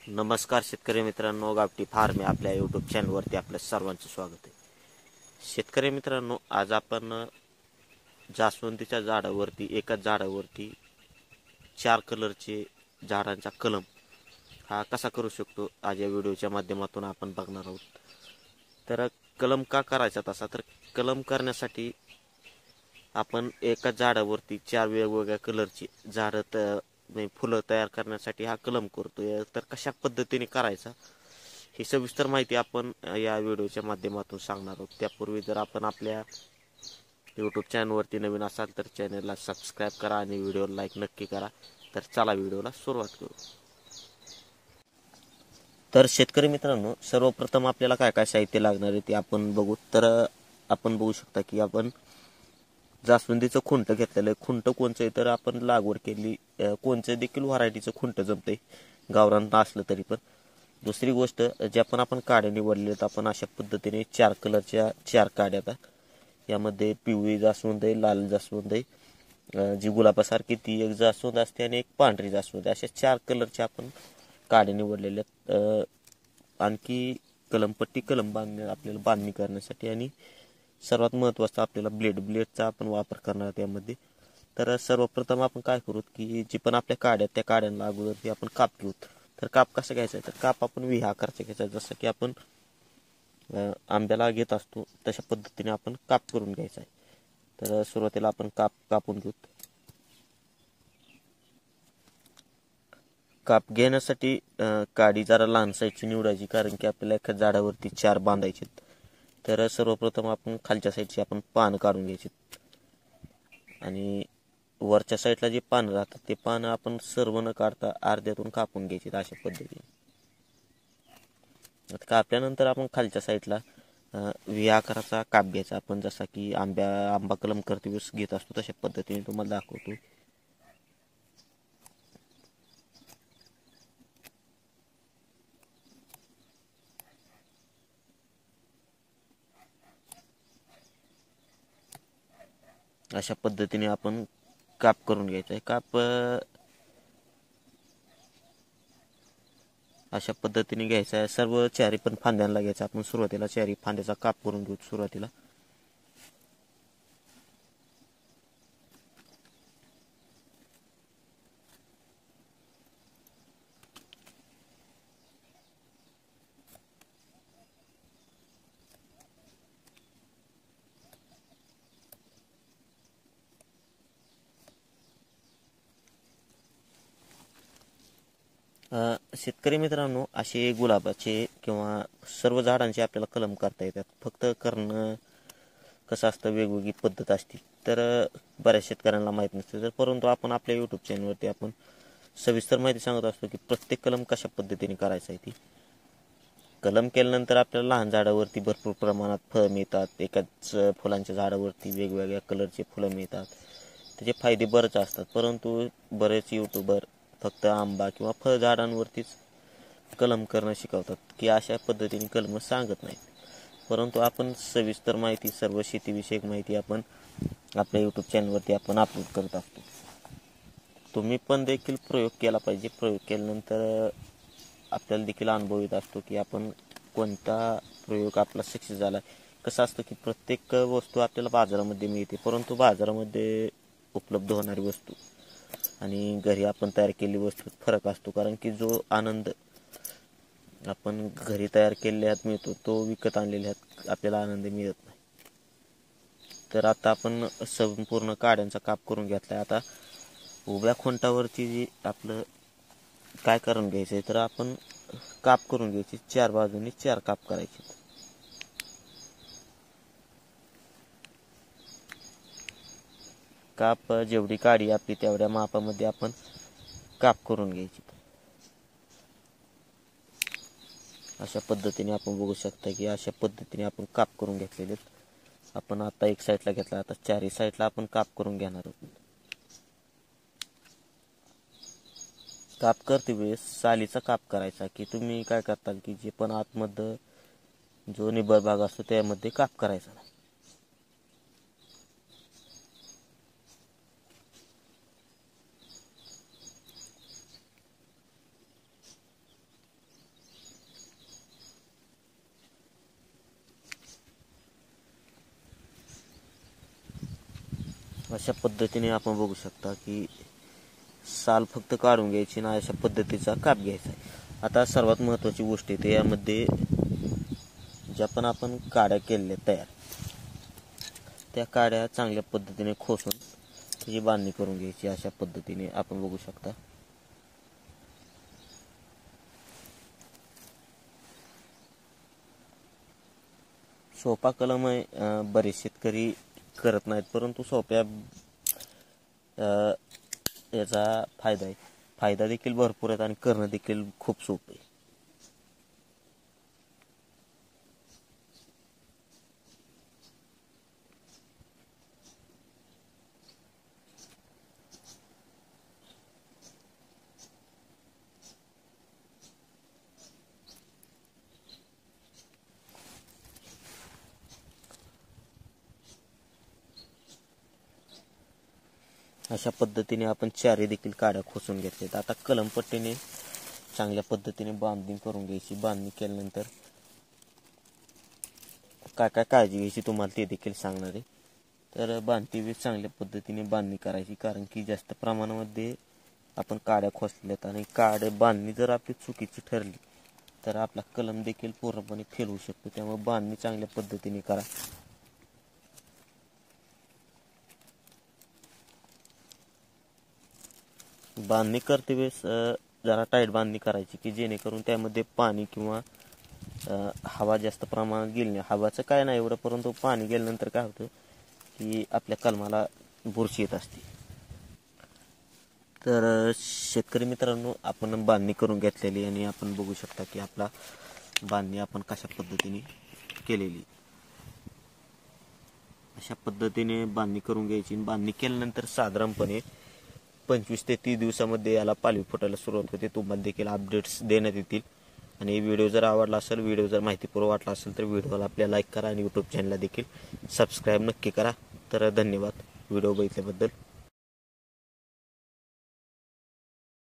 नमस्कार शेतकरी मित्रांनो, गावठी फार्म या आपल्या यूट्यूब चॅनलवरती आपल्या सर्वांचं स्वागत आहे. शेतकरी मित्रांनो, आज आपण जास्वंदीच्या झाडावरती एकाच झाडावरती 4 कलरचे झाडांचा कलम हा कसा करू शकतो आज या व्हिडिओच्या माध्यमातून आपण बघणार आहोत. तर कलम का करायचा तसा, तर कलम करण्यासाठी आपण एकाच झाडावरती 4 वेगवेगळ्या कलरची झाडं फुलं तयार करण्यासाठी हा कलम करतोय. तर कशा पद्धतीने करायचा ही सविस्तर माहिती आपण या व्हिडिओच्या माध्यमातून सांगणार आहोत. त्यापूर्वी जर आपण आपल्या यूट्यूब चॅनलवरती नवीन असाल तर चॅनलला सबस्क्राईब करा आणि व्हिडिओला लाईक नक्की करा. तर चला व्हिडिओला सुरुवात करू. तर शेतकरी मित्रांनो, सर्वप्रथम आपल्याला काय काय साहित्य लागणार आहे ते आपण बघू. तर आपण बघू शकता की आपण जास्वंदीचं खुंट घेतलेलं आहे. खुंट कोणचं आहे तर आपण लागवड केली कोणचं देखील व्हरायटीचं खुंट जमतंय, गावरान असलं तरी पण. दुसरी गोष्ट, ज्या पण आपण काड्या निवडल्या आहेत आपण अशा पद्धतीने 4 कलरच्या 4 काड्या आता यामध्ये पिवळी जास्वंद आहे, लाल जास्वंद आहे, जी गुलाबासारखी ती एक जास्वंद असते आणि एक पांढरी जास्वंद, अशा 4 कलरच्या आपण काड्या निवडलेल्या आहेत. आणखी कलमपट्टी कलम आपल्याला बांधणी करण्यासाठी आणि सर्वात महत्त्वाचं आपल्याला ब्लेडचा आपण वापर करणार त्यामध्ये. तर सर्वप्रथम आपण काय करू की जी पण आपल्या काड्या त्या काड्यांना अगोदर आपण काप घेऊ. तर काप कसा घ्यायचा तर काप आपण व्ही आकारचा घ्यायचा, जसं की आपण आंब्याला घेत असतो तशा पद्धतीने आपण काप करून घ्यायचा आहे. तर सुरुवातीला आपण काप कापून घेऊ. काप घेण्यासाठी काडी जरा लहान साईजची निवडायची, कारण की आपल्याला एका झाडावरती 4 बांधायचे. तर सर्वप्रथम आपण खालच्या साईडची आपण पानं काढून घ्यायची आणि वरच्या साईडला जे पानं राहतात ते पानं आपण सर्व न काढता अर्ध्यातून कापून घ्यायची अशा पद्धतीने. आता कापल्यानंतर आपण खालच्या साईडला व्ही आकाराचा काप घ्यायचा, आपण जसा की आंबा कलम करते वेळेस घेत असतो तशा पद्धतीने तुम्हाला दाखवतो. अशा पद्धतीने आपण काप करून घ्यायचा आहे. काप अशा पद्धतीने घ्यायचा आहे. सर्व चारी पण फांद्यांना घ्यायचा. आपण सुरुवातीला चारी फांद्याचा काप करून घेऊ सुरुवातीला. शेतकरी मित्रांनो, असे गुलाबाचे किंवा सर्व झाडांचे आपल्याला कलम करता येतात. फक्त करणं कसं असतं, वेगवेगळी पद्धत असते. तर बऱ्याच शेतकऱ्यांना माहीत नसते. तर परंतु आपण आपल्या यूट्यूब चॅनलवरती आपण सविस्तर माहिती सांगत असतो की प्रत्येक कलम कशा पद्धतीने करायचा आहे. ती कलम केल्यानंतर आपल्याला लहान झाडावरती भरपूर प्रमाणात फळं मिळतात. एकाच फुलांच्या झाडावरती वेगवेगळ्या कलरचे फुलं मिळतात. त्याचे फायदे बरेच असतात. परंतु बरेच यूट्यूबर फक्त आंबा किंवा फळ झाडांवरतीच कलम करणं शिकवतात, की अशा पद्धतीने कलम सांगत नाहीत. परंतु आपण सविस्तर माहिती, सर्व शेतीविषयक माहिती आपण आपल्या यूट्यूब चॅनलवरती आपण अपलोड करत असतो. तुम्ही पण देखील प्रयोग केला पाहिजे. प्रयोग केल्यानंतर आपल्याला देखील अनुभव येत असतो की आपण कोणता प्रयोग आपला सक्सेस झाला. कसं असतं की प्रत्येक वस्तू आपल्याला बाजारामध्ये मिळते, परंतु बाजारामध्ये उपलब्ध होणारी वस्तू आणि घरी आपण तयार केलेली वस्तू फरक असतो. कारण की जो आनंद आपण घरी तयार केलेल्यात मिळतो तो विकत आणलेल्यात आपल्याला आनंद मिळत नाही. तर आता आपण संपूर्ण काड्यांचा काप करून घेतलाय. आता उभ्या खुंटावरती जी आपलं काय करून घ्यायचंय तर आपण काप करून घ्यायचे. 4 बाजूनी 4 काप करायचे. काप जेवढी काडी आपली तेवढ्या मापामध्ये आपण काप करून घ्यायची. अशा पद्धतीने आपण बघू शकता की अशा पद्धतीने आपण काप करून घेतलेले. आपण आता एक साईडला घेतला, आता 4ही साईडला आपण काप करून घेणार आहोत. काप करते वेळेस सालीचा काप करायचा, की तुम्ही काय करता की जे पण आतमध्ये जो निब्बळ भाग असतो त्यामध्ये काप करायचा नाही. अशा पद्धतीने आपण बघू शकता की साल फक्त काढून घ्यायची ना अशा पद्धतीचा काप घ्यायचा आहे। आता सर्वात महत्त्वाची गोष्ट येते यामध्ये, ज्या पण आपण काड्या केलेल्या तयार, त्या काड्या चांगल्या पद्धतीने खोसून त्याची बांधणी करून घ्यायची। अशा पद्धतीने आपण बघू शकता। सोपा कलम आहे, बरेच शेतकरी करत नाहीत, परंतु सोप्या याचा फायदा आहे, फायदा देखील भरपूर आहे आणि करणं देखील खूप सोपं आहे। अशा पद्धतीने आपण चारी देखील काड्या खोसून घेतल्यात। आता कलमपट्टीने चांगल्या पद्धतीने बांधणी करून घ्यायची। बांधणी केल्यानंतर काय काय काळजी घ्यायची तुम्हाला ते देखील सांगणार आहे। तर बांधती वेळेस चांगल्या पद्धतीने बांधणी करायची, कारण की जास्त प्रमाणामध्ये आपण काड्या खोसल्यात आणि काड्या बांधणी जर आपली चुकीची ठरली तर आपला कलम देखील पूर्णपणे फेल होऊ शकतो। त्यामुळे बांधणी चांगल्या पद्धतीने करा। बांधणी करते वेळेस जरा टाईट बांधणी करायची की जेणेकरून त्यामध्ये पाणी किंवा हवा जास्त प्रमाणात गेली नाही। हवाचं काय नाही एवढं, परंतु पाणी गेल्यानंतर काय होतं की आपल्या कलमाला बुरशी येत असते। तर शेतकरी मित्रांनो, आपण बांधणी करून घेतलेली आणि आपण बघू शकता की आपला बांधणी आपण कशा पद्धतीने केलेली। अशा पद्धतीने बांधणी करून घ्यायची। बांधणी केल्यानंतर साधारणपणे 25 ते 30 दिवसामध्ये याला पालवी फुटायला सुरुवात होते। तुम्हाला देखील अपडेट्स देण्यात येतील। आणि व्हिडिओ जर आवडला असेल, व्हिडिओ जर माहितीपूर्ण वाटला असेल तर व्हिडिओला आपल्या लाईक करा आणि यूट्यूब चॅनलला देखील सबस्क्राईब नक्की करा। तर धन्यवाद व्हिडिओ बघितल्याबद्दल।